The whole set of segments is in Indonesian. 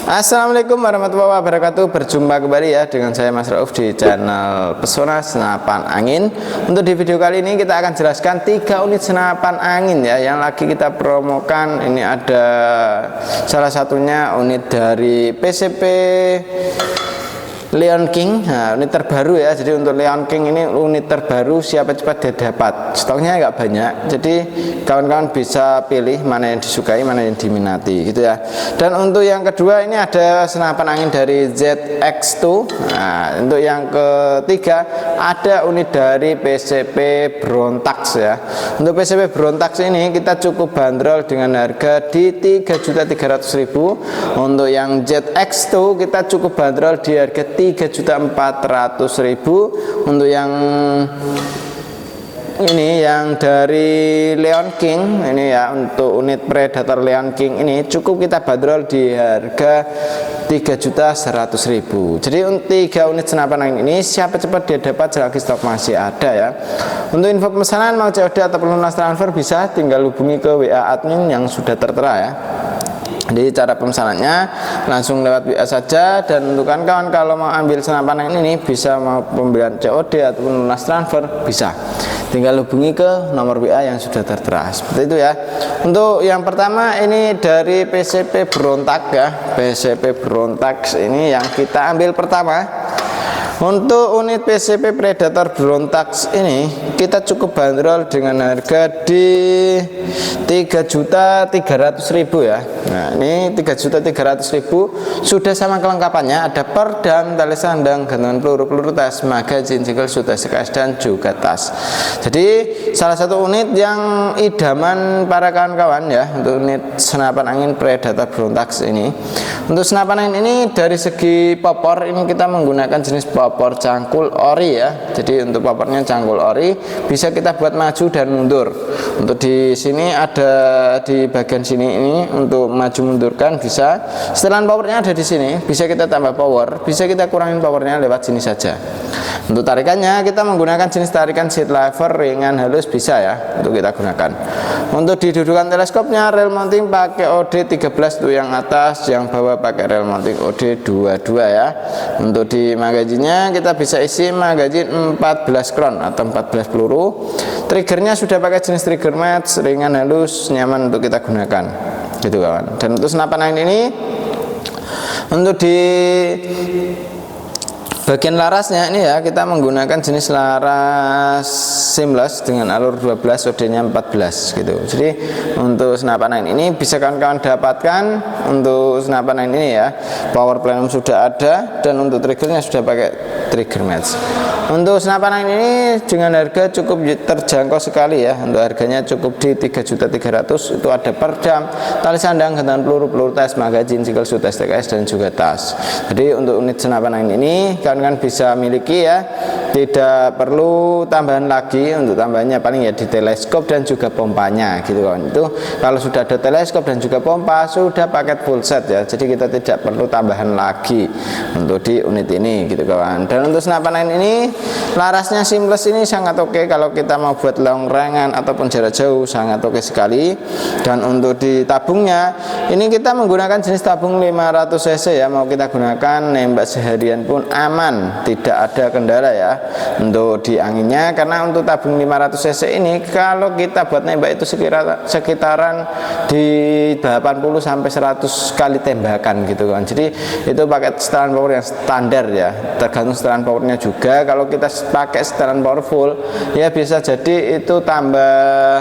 Assalamualaikum warahmatullahi wabarakatuh. Berjumpa kembali ya dengan saya Mas Rauf di channel Pesona Senapan Angin. Untuk di video kali ini kita akan jelaskan 3 unit senapan angin ya yang lagi kita promokan. Ini ada salah satunya unit dari PCP Leon King. Nah, unit terbaru ya. Jadi untuk Leon King ini unit terbaru, siapa cepat dia dapat. Stoknya nggak banyak. Jadi kawan-kawan bisa pilih mana yang disukai, mana yang diminati gitu ya. Dan untuk yang kedua ini ada senapan angin dari ZX2. Nah, untuk yang ketiga ada unit dari PCP Brontax ya. Untuk PCP Brontax ini kita cukup bandrol dengan harga di 3.300.000. Untuk yang ZX2 kita cukup bandrol di harga 3.400.000. Untuk yang ini yang dari Leon King ini ya, untuk unit Predator Leon King ini cukup kita bandrol di harga 3.100.000. Jadi untuk 3 unit senapan angin ini siapa cepat dia dapat, selagi stok masih ada ya. Untuk info pemesanan mau COD atau lunas transfer bisa tinggal hubungi ke WA admin yang sudah tertera ya. Jadi cara pemesanannya langsung lewat WA saja. Dan untuk kawan kalau mau ambil senapan angin ini bisa mau pembelian COD ataupun lunas transfer bisa, tinggal hubungi ke nomor WA yang sudah tertera seperti itu ya. Untuk yang pertama ini dari PCP Brontax ya. PCP Brontax ini yang kita ambil pertama. Untuk unit PCP Predator Brontax ini kita cukup bandrol dengan harga di 3.300.000 ya. Nah ini 3.300.000 sudah sama kelengkapannya, ada perdam, tali sandang, gantungan peluru tas, magazin, single shoot, SKS dan juga tas. Jadi salah satu unit yang idaman para kawan-kawan ya untuk unit senapan angin Predator Brontax ini. Untuk senapan angin ini dari segi popor ini kita menggunakan jenis popor cangkul ori ya. Jadi untuk popornya cangkul ori, bisa kita buat maju dan mundur. Untuk di sini ada di bagian sini ini untuk maju mundurkan bisa. Setelan powernya ada di sini, bisa kita tambah power, bisa kita kurangin powernya lewat sini saja. Untuk tarikannya kita menggunakan jenis tarikan seat lever ringan halus bisa ya untuk kita gunakan. Untuk di dudukan teleskopnya rel mounting pakai OD 13 untuk yang atas, yang bawah pakai rel mounting OD 22 ya. Untuk di magazinnya kita bisa isi magazin 14 kron atau 14 peluru. Triggernya sudah pakai jenis trigger match, ringan halus, nyaman untuk kita gunakan gitu kawan. Dan untuk senapan angin ini untuk di bagian larasnya ini ya kita menggunakan jenis laras seamless dengan alur 12, OD-nya 14 gitu. Jadi untuk senapan angin ini bisa kawan-kawan dapatkan. Untuk senapan angin ini ya power plenum sudah ada dan untuk triggernya sudah pakai trigger match. Untuk senapan angin ini dengan harga cukup terjangkau sekali ya. Untuk harganya cukup di 3.300.000. Itu ada perdam, tali sandang, gantungan peluru tas, magazin, single shoot, SKS dan juga tas. Jadi untuk unit senapan angin ini kan bisa miliki ya, tidak perlu tambahan lagi. Untuk tambahannya paling ya di teleskop dan juga pompanya gitu kawan. Itu kalau sudah ada teleskop dan juga pompa sudah paket full set ya, jadi kita tidak perlu tambahan lagi untuk di unit ini gitu kawan. Dan untuk senapan angin ini larasnya seamless ini sangat oke kalau kita mau buat long range ataupun jarak jauh, sangat oke sekali. Dan untuk di tabungnya ini kita menggunakan jenis tabung 500 cc ya, mau kita gunakan nembak seharian pun aman, tidak ada kendala ya untuk di anginnya. Karena untuk tabung 500 cc ini kalau kita buat nembak itu sekitaran di 80 sampai 100 kali tembakan gitu kan. Jadi itu pakai setelan power yang standar ya, tergantung setelan powernya juga. Kalau kita pakai setelan power full ya bisa jadi itu tambah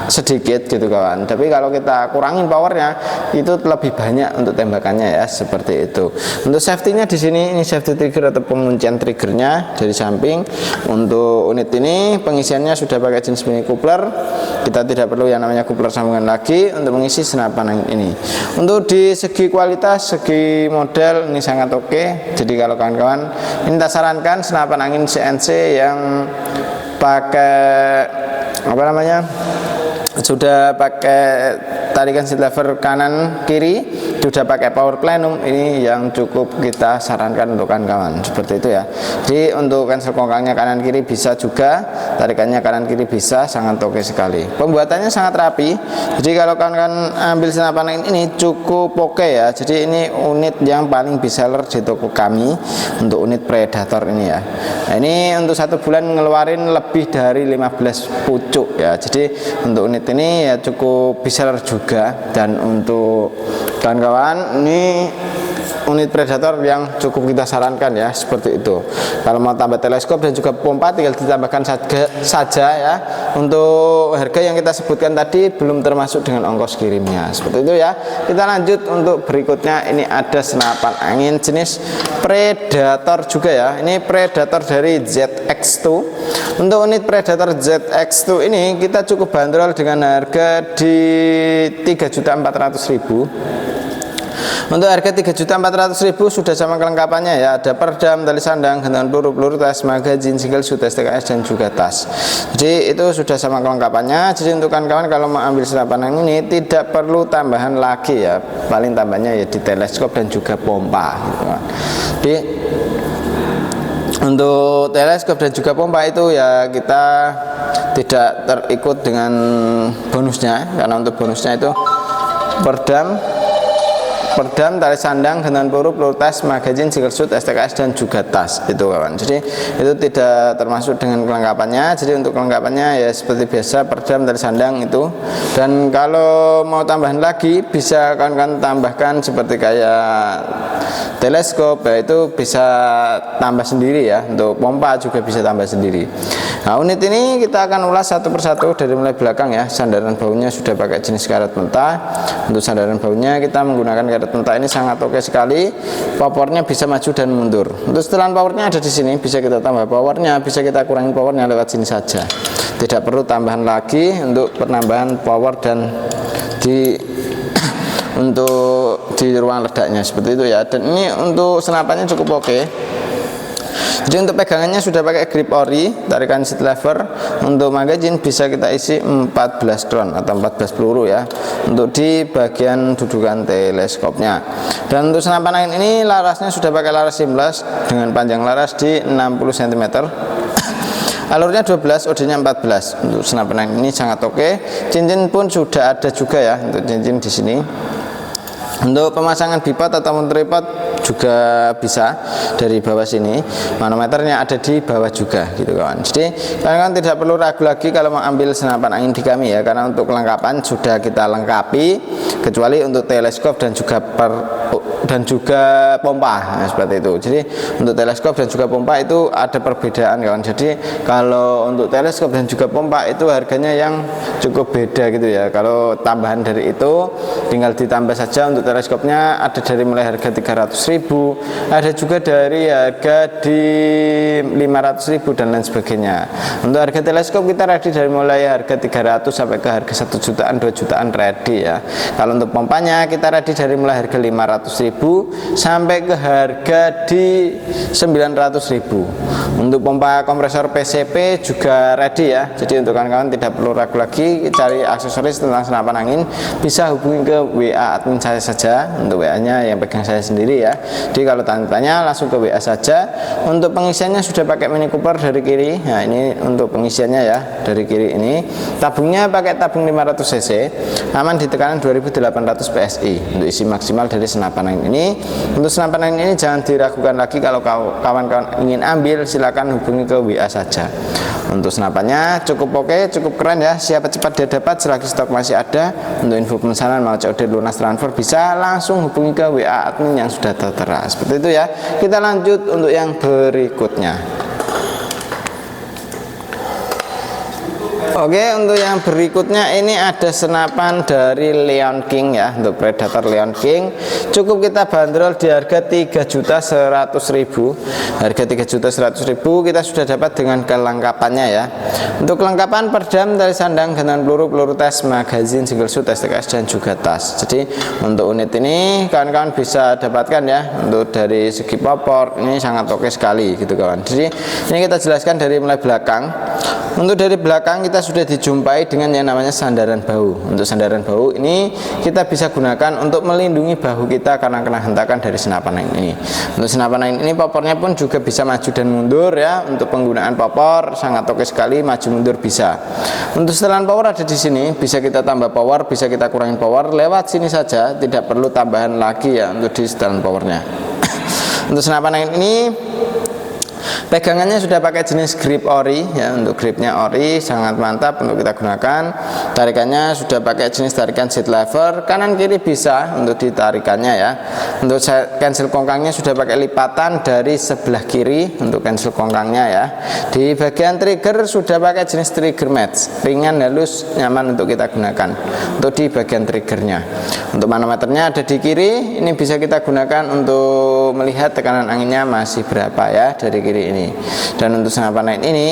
sedikit gitu kawan, tapi kalau kita kurangin powernya itu lebih banyak untuk tembakannya ya, seperti itu. Untuk safety-nya di sini ini safety trigger atau penguncian triggernya dari samping. Untuk unit ini pengisiannya sudah pakai jenis mini coupler, kita tidak perlu yang namanya coupler sambungan lagi untuk mengisi senapan angin ini. Untuk di segi kualitas, segi model ini sangat oke. Jadi kalau kawan-kawan ini kita sarankan senapan angin CNC yang pakai apa namanya, sudah pakai tarikan seat lever kanan kiri sudah pakai power plenum, ini yang cukup kita sarankan untuk kawan-kawan seperti itu ya. Jadi untuk cancel kongkangnya kanan kiri bisa juga, tarikannya kanan kiri bisa, sangat oke sekali. Pembuatannya sangat rapi. Jadi kalau kawan-kawan ambil senapan angin ini cukup oke ya. Jadi ini unit yang paling best seller di toko kami untuk unit Predator ini ya. Nah, ini untuk 1 bulan ngeluarin lebih dari 15 pucuk ya. Jadi untuk unit ini ya cukup best seller juga. Dan untuk kawan-kawan ini unit Predator yang cukup kita sarankan ya, seperti itu. Kalau mau tambah teleskop dan juga pompa tinggal ditambahkan saja ya. Untuk harga yang kita sebutkan tadi belum termasuk dengan ongkos kirimnya, seperti itu ya. Kita lanjut untuk berikutnya, ini ada senapan angin jenis Predator juga ya. Ini Predator dari ZX2. Untuk unit Predator ZX2 ini kita cukup bandrol dengan harga di 3.400.000. Untuk harga 3.400.000 sudah sama kelengkapannya ya. Ada perdam, tali sandang, gantungan peluru, tas, magazin, single shoot, STKS dan juga tas. Jadi itu sudah sama kelengkapannya. Jadi untuk kawan-kawan kalau mau ambil senapan angin ini tidak perlu tambahan lagi ya. Paling tambahnya ya di teleskop dan juga pompa gitu kan. Jadi untuk teleskop dan juga pompa itu ya kita tidak terikut dengan bonusnya, karena untuk bonusnya itu perdam, tali sandang, gantungan peluru, tas, magazin, single shoot, STKS dan juga tas itu kawan. Jadi itu tidak termasuk dengan kelengkapannya. Jadi untuk kelengkapannya ya seperti biasa, perdam, tali sandang itu. Dan kalau mau tambahan lagi bisa kawan-kawan tambahkan seperti kayak teleskop ya, itu bisa tambah sendiri ya. Untuk pompa juga bisa tambah sendiri. Nah, unit ini kita akan ulas satu persatu dari mulai belakang ya. Sandaran baunya sudah pakai jenis karet mentah. Untuk sandaran baunya kita menggunakan karet mentah ini sangat oke sekali. Powernya bisa maju dan mundur. Untuk setelan powernya ada di sini, bisa kita tambah powernya, bisa kita kurangi powernya lewat sini saja. Tidak perlu tambahan lagi untuk penambahan power dan untuk di ruang ledaknya seperti itu ya. Dan ini untuk senapannya cukup oke. Jadi untuk pegangannya sudah pakai grip ori, tarikan seat lever. Untuk magazin bisa kita isi 14 round atau 14 peluru ya, untuk di bagian dudukan teleskopnya. Dan untuk senapan angin ini larasnya sudah pakai laras seamless dengan panjang laras di 60 cm. Alurnya 12, OD-nya 14. Untuk senapan angin ini sangat oke. Cincin pun sudah ada juga ya, untuk cincin di sini. Untuk pemasangan bipod atau tripod juga bisa dari bawah sini. Manometernya ada di bawah juga gitu kawan. Jadi kalian tidak perlu ragu lagi kalau mau ambil senapan angin di kami ya, karena untuk kelengkapan sudah kita lengkapi, kecuali untuk teleskop dan juga pompa nah, seperti itu. Jadi untuk teleskop dan juga pompa itu ada perbedaan kawan. Jadi kalau untuk teleskop dan juga pompa itu harganya yang cukup beda gitu ya. Kalau tambahan dari itu tinggal ditambah saja. Untuk teleskopnya ada dari mulai harga 300.000, ada juga dari harga di 500.000 dan lain sebagainya. Untuk harga teleskop kita ready dari mulai harga 300 sampai ke harga 1 jutaan, 2 jutaan ready ya. Kalau untuk pompanya kita ready dari mulai harga 500.000 sampai ke harga di 900.000. Untuk pompa kompresor PCP juga ready ya. Jadi untuk kawan-kawan tidak perlu ragu lagi cari aksesoris tentang senapan angin, bisa hubungi ke WA admin saya saja. Untuk WA nya yang pegang saya sendiri ya. Jadi kalau tanya langsung ke WA saja. Untuk pengisiannya sudah pakai Mini Cooper dari kiri. Nah ini untuk pengisiannya ya, dari kiri ini. Tabungnya pakai tabung 500 cc, aman di tekanan 2800 PSI. Untuk isi maksimal dari senapan angin ini. Untuk senapan angin ini jangan diragukan lagi. Kalau kawan-kawan ingin ambil silakan hubungi ke WA saja. Untuk senapannya cukup oke, cukup keren ya. Siapa cepat dia dapat selagi stok masih ada. Untuk info pemesanan mau COD lunas transfer bisa langsung hubungi ke WA admin yang sudah tertera. Seperti itu ya. Kita lanjut untuk yang berikutnya. Oke, untuk yang berikutnya ini ada senapan dari Leon King ya, untuk Predator Leon King. Cukup kita bandrol di harga 3.100.000. Harga 3.100.000 kita sudah dapat dengan kelengkapannya ya. Untuk kelengkapan perdam, tali sandang, gantungan peluru, tas, magazin, single shoot, STKS dan juga tas. Jadi untuk unit ini kawan-kawan bisa dapatkan ya. Untuk dari segi popor ini sangat oke sekali gitu kawan. Jadi ini kita jelaskan dari mulai belakang. Untuk dari belakang kita kita sudah dijumpai dengan yang namanya sandaran bahu. Untuk sandaran bahu ini kita bisa gunakan untuk melindungi bahu kita karena kena hentakan dari senapan angin ini. Untuk senapan angin ini popornya pun juga bisa maju dan mundur ya. Untuk penggunaan popor sangat oke sekali, maju mundur bisa. Untuk setelan power ada di sini, bisa kita tambah power, bisa kita kurangin power lewat sini saja, tidak perlu tambahan lagi ya untuk di setelan powernya. Untuk senapan angin ini pegangannya sudah pakai jenis grip ori ya. Untuk gripnya ori sangat mantap untuk kita gunakan. Tarikannya sudah pakai jenis tarikan seat lever, kanan kiri bisa untuk ditarikannya ya. Untuk cancel kongkangnya sudah pakai lipatan dari sebelah kiri untuk cancel kongkangnya ya. Di bagian trigger sudah pakai jenis trigger match, ringan, halus, nyaman untuk kita gunakan. Untuk di bagian triggernya, untuk manometernya ada di kiri, ini bisa kita gunakan untuk melihat tekanan anginnya masih berapa ya dari kiri ini. Dan untuk senapan angin ini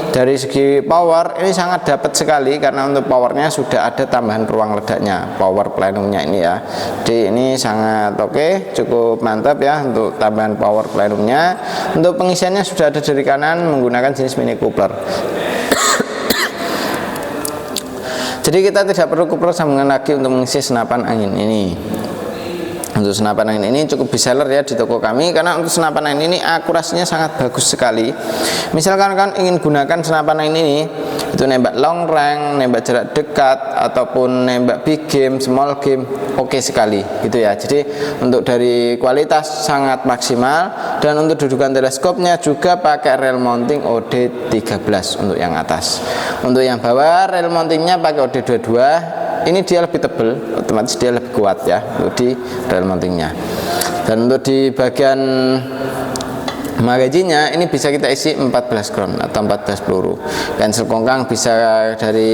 dari segi power ini sangat dapat sekali, karena untuk powernya sudah ada tambahan ruang ledaknya, power plenumnya ini ya. Jadi ini sangat oke, cukup mantap ya untuk tambahan power plenumnya. Untuk pengisiannya sudah ada dari kanan menggunakan jenis mini coupler. Jadi kita tidak perlu coupler sambungan lagi untuk mengisi senapan angin ini. Untuk senapan angin ini cukup bestseller ya di toko kami, karena untuk senapan angin ini akurasinya sangat bagus sekali. Misalkan kan ingin gunakan senapan angin ini itu nembak long range, nembak jarak dekat, ataupun nembak big game, small game, oke sekali gitu ya. Jadi untuk dari kualitas sangat maksimal, dan untuk dudukan teleskopnya juga pakai rail mounting OD13 untuk yang atas. Untuk yang bawah rail mountingnya pakai OD22. Ini dia lebih tebal, otomatis dia lebih kuat ya untuk di rail mountingnya. Dan untuk di bagian magazinnya ini bisa kita isi 14 round atau 14 peluru. Cancel kongkang bisa dari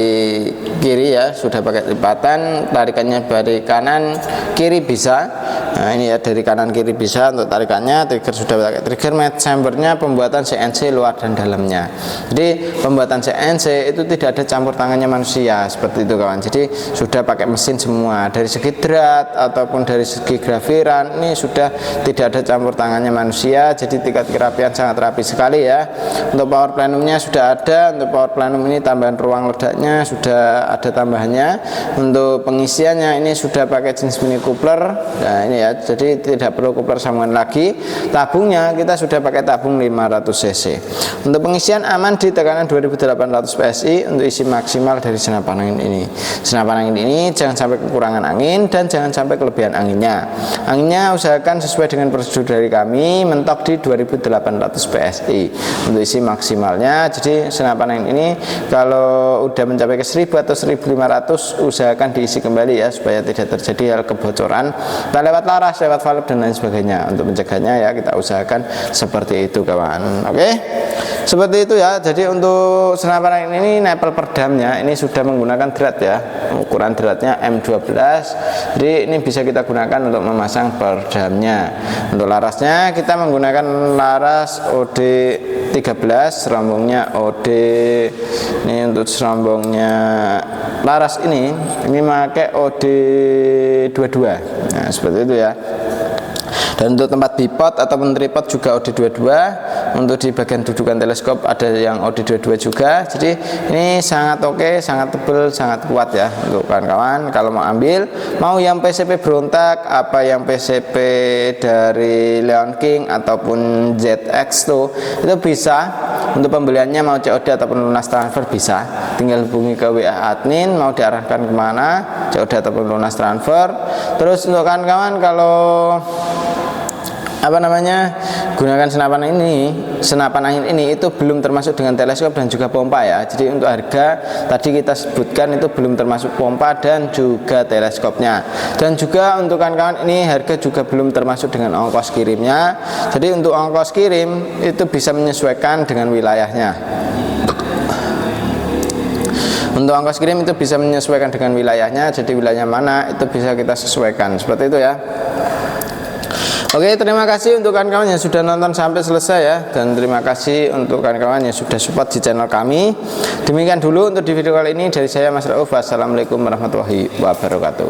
kiri ya, sudah pakai lipatan, tarikannya dari kanan kiri bisa. Nah ini ya, dari kanan kiri bisa untuk tarikannya. Trigger sudah pakai trigger match, chambernya pembuatan CNC luar dan dalamnya. Jadi pembuatan CNC itu tidak ada campur tangannya manusia seperti itu kawan. Jadi sudah pakai mesin semua, dari segi drat ataupun dari segi grafiran ini sudah tidak ada campur tangannya manusia. Jadi tingkat kerapian sangat rapi sekali ya. Untuk power plenumnya sudah ada. Untuk power plenum ini tambahan ruang ledaknya sudah ada tambahannya. Untuk pengisiannya ini sudah pakai jenis mini coupler. Nah ini ya, jadi tidak perlu coupler sambungan lagi. Tabungnya kita sudah pakai tabung 500 cc. Untuk pengisian aman di tekanan 2800 psi untuk isi maksimal dari senapan angin ini. Senapan angin ini jangan sampai kekurangan angin dan jangan sampai kelebihan anginnya. Anginnya usahakan sesuai dengan prosedur dari kami, mentok di 2800 psi untuk isi maksimalnya. Jadi senapan angin ini kalau udah mencapai ke 1000 atau 1500 usahakan diisi kembali ya, supaya tidak terjadi hal kebocoran entah lewat laras, lewat valve dan lain sebagainya. Untuk mencegahnya ya kita usahakan seperti itu kawan. Oke, seperti itu ya. Jadi untuk senapan angin ini nepel perdamnya ini sudah menggunakan drat ya, ukuran dratnya M12. Jadi ini bisa kita gunakan untuk memasang perdamnya. Untuk larasnya kita menggunakan laras OD13, serambungnya OD. Ini untuk serambungnya laras ini pakai OD22. Nah seperti itu ya. Dan untuk tempat bipod ataupun tripod juga OD22. Untuk di bagian dudukan teleskop ada yang OD22 juga. Jadi ini sangat oke, sangat tebal, sangat kuat ya untuk kawan-kawan kalau mau ambil, mau yang PCP berontak, apa yang PCP dari Leon King ataupun ZX tuh itu bisa. Untuk pembeliannya mau COD ataupun lunas transfer bisa, tinggal hubungi ke WA admin mau diarahkan kemana, COD ataupun lunas transfer. Terus untuk kawan-kawan kalau gunakan senapan angin ini itu belum termasuk dengan teleskop dan juga pompa ya. Jadi untuk harga tadi kita sebutkan itu belum termasuk pompa dan juga teleskopnya. Dan juga untuk kawan-kawan ini harga juga belum termasuk dengan ongkos kirimnya. Jadi untuk ongkos kirim itu bisa menyesuaikan dengan wilayahnya. Untuk ongkos kirim itu bisa menyesuaikan dengan wilayahnya. Jadi wilayah mana itu bisa kita sesuaikan seperti itu ya. Oke, terima kasih untuk kawan-kawan yang sudah nonton sampai selesai ya, dan terima kasih untuk kawan-kawan yang sudah support di channel kami. Demikian dulu untuk di video kali ini dari saya Mas Rauf. Wassalamualaikum warahmatullahi wabarakatuh.